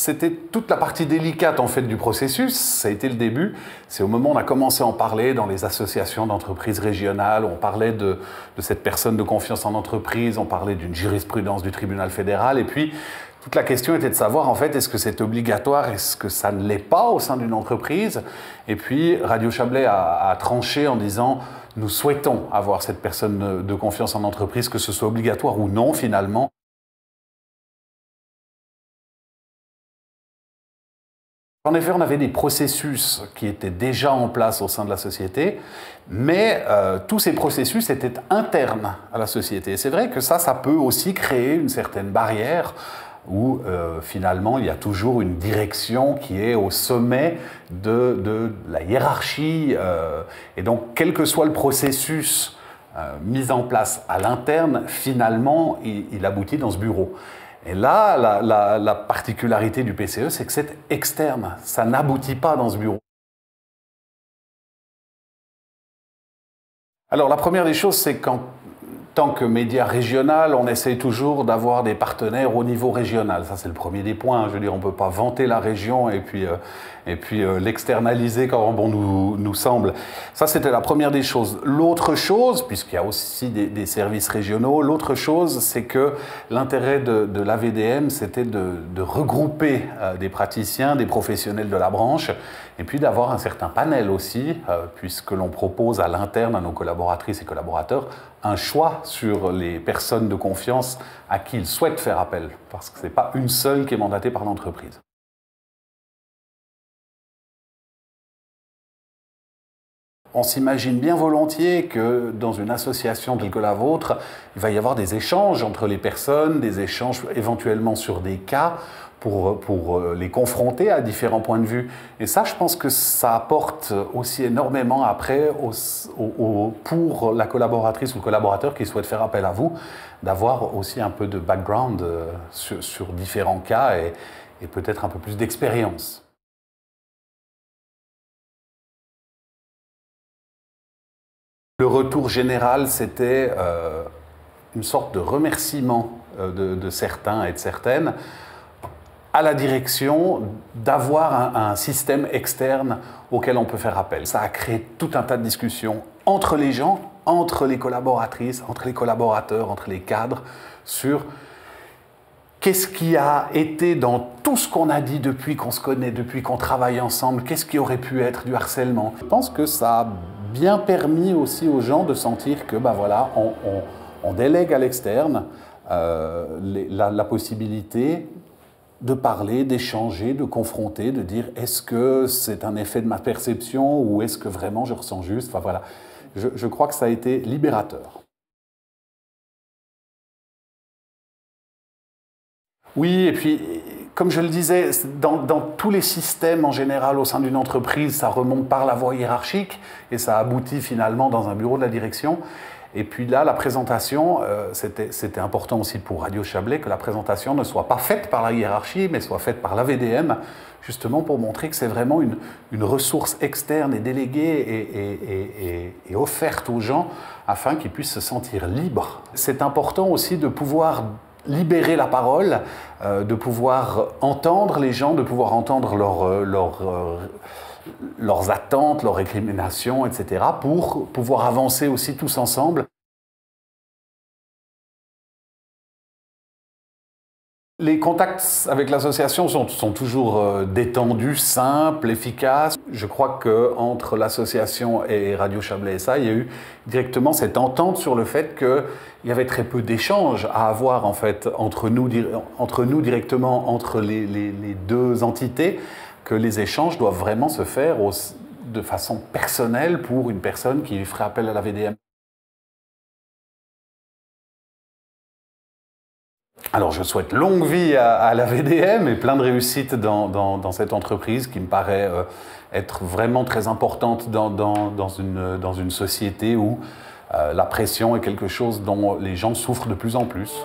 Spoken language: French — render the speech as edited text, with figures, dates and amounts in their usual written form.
c'était toute la partie délicate en fait du processus, ça a été le début. C'est au moment où on a commencé à en parler dans les associations d'entreprises régionales, on parlait de cette personne de confiance en entreprise, on parlait d'une jurisprudence du tribunal fédéral, et puis toute la question était de savoir en fait est-ce que c'est obligatoire, est-ce que ça ne l'est pas au sein d'une entreprise. Et puis Radio Chablais a tranché en disant nous souhaitons avoir cette personne de confiance en entreprise, que ce soit obligatoire ou non finalement. En effet, on avait des processus qui étaient déjà en place au sein de la société, mais tous ces processus étaient internes à la société. C'est vrai que ça peut aussi créer une certaine barrière où finalement il y a toujours une direction qui est au sommet de la hiérarchie. Et donc, quel que soit le processus mis en place à l'interne, finalement, il aboutit dans ce bureau. Et là, la particularité du PCE, c'est que c'est externe. Ça n'aboutit pas dans ce bureau. Alors, la première des choses, c'est qu'en tant que média régional, on essaye toujours d'avoir des partenaires au niveau régional. Ça, c'est le premier des points. Je veux dire, on ne peut pas vanter la région et puis l'externaliser quand bon nous semble. Ça, c'était la première des choses. L'autre chose, puisqu'il y a aussi des services régionaux, l'autre chose, c'est que l'intérêt de l'AVDM, c'était de regrouper des praticiens, des professionnels de la branche, et puis d'avoir un certain panel aussi, puisque l'on propose à l'interne, à nos collaboratrices et collaborateurs, un choix sur les personnes de confiance à qui ils souhaitent faire appel, parce que ce n'est pas une seule qui est mandatée par l'entreprise. On s'imagine bien volontiers que dans une association telle que la vôtre, il va y avoir des échanges entre les personnes, des échanges éventuellement sur des cas pour les confronter à différents points de vue. Et ça, je pense que ça apporte aussi énormément après pour la collaboratrice ou le collaborateur qui souhaite faire appel à vous, d'avoir aussi un peu de background sur différents cas et peut-être un peu plus d'expérience. Le retour général, c'était une sorte de remerciement de certains et de certaines à la direction d'avoir un système externe auquel on peut faire appel. Ça a créé tout un tas de discussions entre les gens, entre les collaboratrices, entre les collaborateurs, entre les cadres, sur qu'est-ce qui a été dans tout ce qu'on a dit depuis qu'on se connaît, depuis qu'on travaille ensemble, qu'est-ce qui aurait pu être du harcèlement. Je pense que ça a bien permis aussi aux gens de sentir que ben voilà, on délègue à l'externe la possibilité de parler, d'échanger, de confronter, de dire est-ce que c'est un effet de ma perception ou est-ce que vraiment je ressens juste. Enfin voilà, je crois que ça a été libérateur. Oui, et puis, comme je le disais, dans tous les systèmes en général au sein d'une entreprise, ça remonte par la voie hiérarchique et ça aboutit finalement dans un bureau de la direction. Et puis là, la présentation, c'était important aussi pour Radio Chablais que la présentation ne soit pas faite par la hiérarchie, mais soit faite par l'AVDM, justement pour montrer que c'est vraiment une ressource externe et déléguée et offerte aux gens afin qu'ils puissent se sentir libres. C'est important aussi de pouvoir libérer la parole, de pouvoir entendre les gens, de pouvoir entendre leurs attentes, leurs récriminations, etc., pour pouvoir avancer aussi tous ensemble. Les contacts avec l'association sont toujours détendus, simples, efficaces. Je crois qu'entre l'association et Radio Chablais SA, il y a eu directement cette entente sur le fait qu'il y avait très peu d'échanges à avoir en fait, entre nous directement, entre les deux entités, que les échanges doivent vraiment se faire de façon personnelle pour une personne qui ferait appel à la VDM. Alors, je souhaite longue vie à la VDM et plein de réussite dans cette entreprise qui me paraît être vraiment très importante dans une société où la pression est quelque chose dont les gens souffrent de plus en plus.